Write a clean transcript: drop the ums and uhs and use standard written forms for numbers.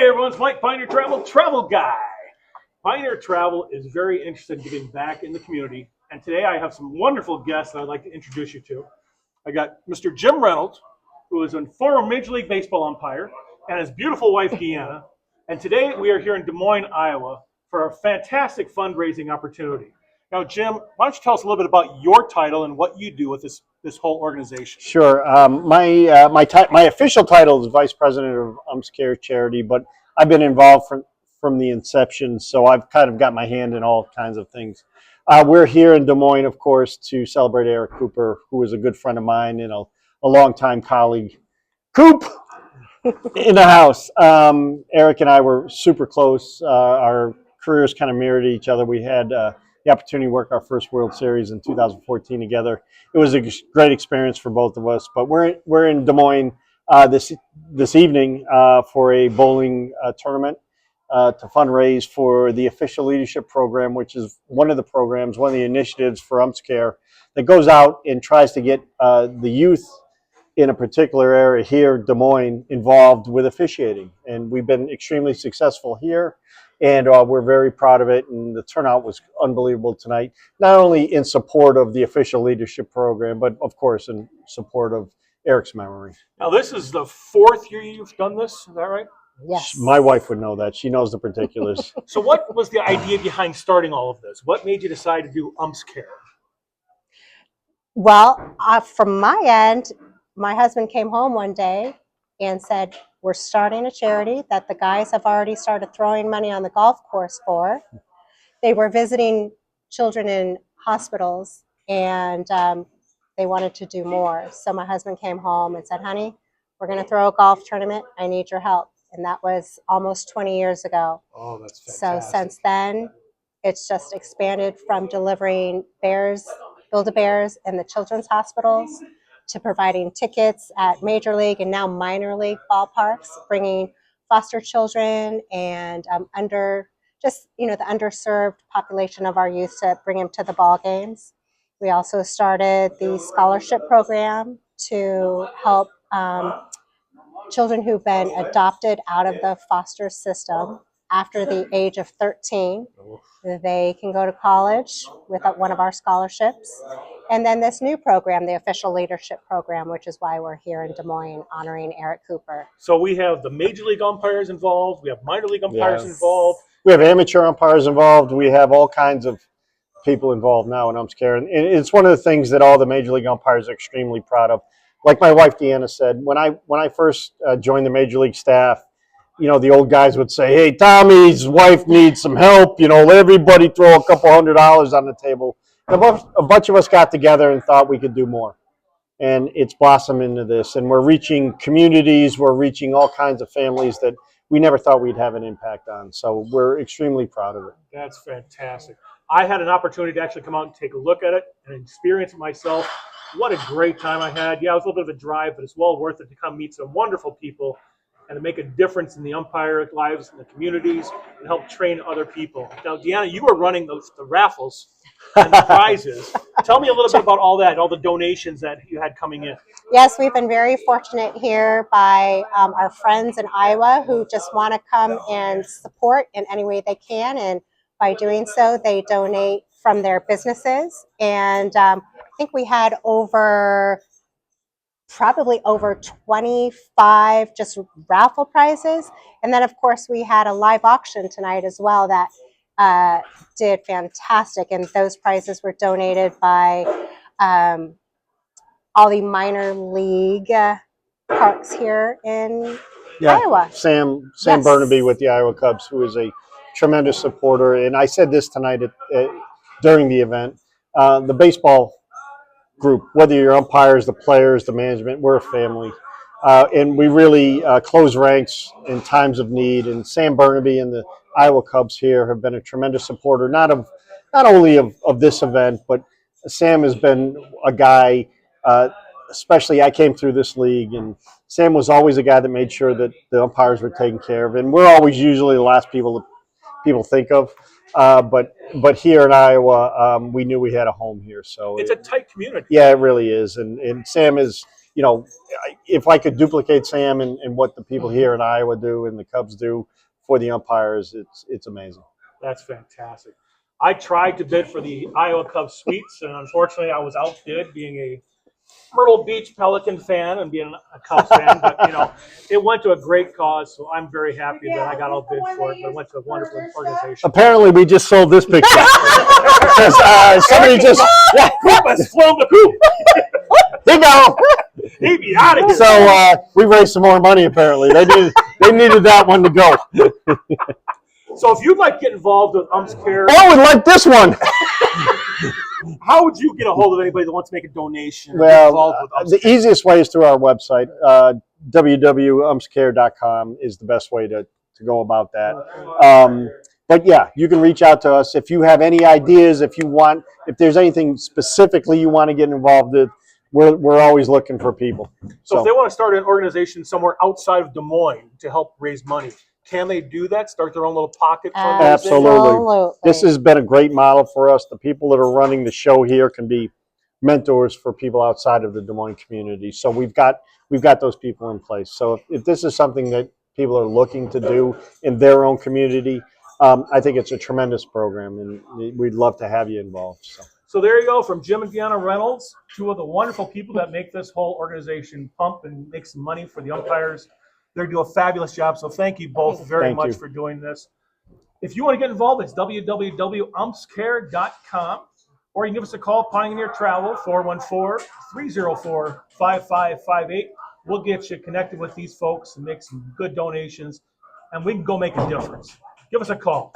everyone, it's Mike, Pioneer Travel Guy. Pioneer Travel is very interested in giving back in the community, and today I have some wonderful guests that I'd like to introduce you to. I got Mr. Jim Reynolds, who is a former Major League Baseball umpire, and his beautiful wife, Deanna. And today we are here in Des Moines, Iowa, for a fantastic fundraising opportunity. Now, Jim, why don't you tell us a little bit about your title and what you do with this whole organization? Sure. My official title is Vice President of UMPS CARE charity, but I've been involved from the inception, so I've kind of got my hand in all kinds of things. We're here in Des Moines, of course, to celebrate Eric Cooper, who is a good friend of mine and a longtime colleague. Coop! In the house. Eric and I were super close. Our careers kind of mirrored each other. We had the opportunity to work our first World Series in 2014 together. It was a great experience for both of us. But we're in Des Moines this evening for a bowling tournament to fundraise for the Official Leadership Program, which is one of the initiatives for UMPS CARE that goes out and tries to get the youth in a particular area here, Des Moines, involved with officiating. And we've been extremely successful here, and we're very proud of it. And the turnout was unbelievable tonight, not only in support of the Official Leadership Program, but of course in support of Eric's memory. Now, this is the fourth year you've done this, is that right? Yes. My wife would know that. She knows the particulars. So what was the idea behind starting all of this? What made you decide to do UMPS CARE? Well, from my end, my husband came home one day and said, we're starting a charity that the guys have already started throwing money on the golf course for. They were visiting children in hospitals, and they wanted to do more. So my husband came home and said, honey, we're going to throw a golf tournament. I need your help. And that was almost 20 years ago. Oh, that's fantastic. So since then, it's just expanded from delivering Build-A-Bears in the children's hospitals to providing tickets at major league and now minor league ballparks, bringing foster children and the underserved population of our youth to bring them to the ball games. We also started the scholarship program to help children who've been adopted out of the foster system after the age of 13. They can go to college with one of our scholarships. And then this new program, the Official Leadership Program, which is why we're here in Des Moines honoring Eric Cooper. So we have the major league umpires involved. We have minor league umpires involved. We have amateur umpires involved. We have all kinds of people involved now in UMPS CARE. And it's one of the things that all the major league umpires are extremely proud of. Like my wife, Deanna, said, when I first joined the major league staff, the old guys would say, hey, Tommy's wife needs some help. Let everybody throw a couple $100 on the table. And a bunch of us got together and thought we could do more. And it's blossomed into this. And we're reaching communities. We're reaching all kinds of families that we never thought we'd have an impact on. So we're extremely proud of it. That's fantastic. I had an opportunity to actually come out and take a look at it and experience it myself. What a great time I had. Yeah, it was a little bit of a drive, but it's well worth it to come meet some wonderful people and to make a difference in the umpire lives in the communities and help train other people. Now, Deanna, you were running the raffles and the prizes. Tell me a little bit about all that, all the donations that you had coming in. Yes, we've been very fortunate here by our friends in Iowa who just want to come and support in any way they can. And by doing so, they donate from their businesses. And I think we had probably over 25 just raffle prizes. And then, of course, we had a live auction tonight as well that did fantastic. And those prizes were donated by all the minor league parks here in Iowa. Sam Yes. Burnaby with the Iowa Cubs, who is a tremendous supporter. And I said this tonight during the event, the baseball group, whether you're umpires, the players, the management, we're a family. And we really close ranks in times of need. And Sam Burnaby and the Iowa Cubs here have been a tremendous supporter, not only of this event, but Sam has been a guy, especially I came through this league, and Sam was always a guy that made sure that the umpires were taken care of. And we're always usually the last people think of. But here in Iowa, we knew we had a home here. So it's a tight community. Yeah, it really is. And Sam is you know, if I could duplicate Sam and what the people here in Iowa do and the Cubs do for the umpires, it's amazing. That's fantastic. I tried to bid for the Iowa Cubs suites, and unfortunately, I was outbid, being a Myrtle Beach Pelican fan and being a Cubs fan. But you know, it went to a great cause, so I'm very happy that I got outbid for it. But it went to a wonderful organization. Apparently, we just sold this picture. Because, somebody just Coop has flown the coop. here you go. He be out of here. So we raised some more money. Apparently, they needed that one to go. So if you'd like to get involved with UMPS CARE, Oh, and like this one. how would you get a hold of anybody that wants to make a donation? Well, the easiest way is through our website. www.umpscare.com is the best way to go about that. But yeah, you can reach out to us if you have any ideas. If there's anything specifically you want to get involved with, we're always looking for people. So if they want to start an organization somewhere outside of Des Moines to help raise money, can they do that? Start their own little pocket fund? Absolutely. This has been a great model for us. The people that are running the show here can be mentors for people outside of the Des Moines community. So we've got those people in place. So if this is something that people are looking to do in their own community, I think it's a tremendous program, and we'd love to have you involved. So there you go, from Jim and Deanna Reynolds, two of the wonderful people that make this whole organization pump and make some money for the umpires. They do a fabulous job, so thank you both very much for doing this. If you want to get involved, it's www.umpscare.com, or you can give us a call, Pioneer Travel, 414-304-5558. We'll get you connected with these folks and make some good donations, and we can go make a difference. Give us a call.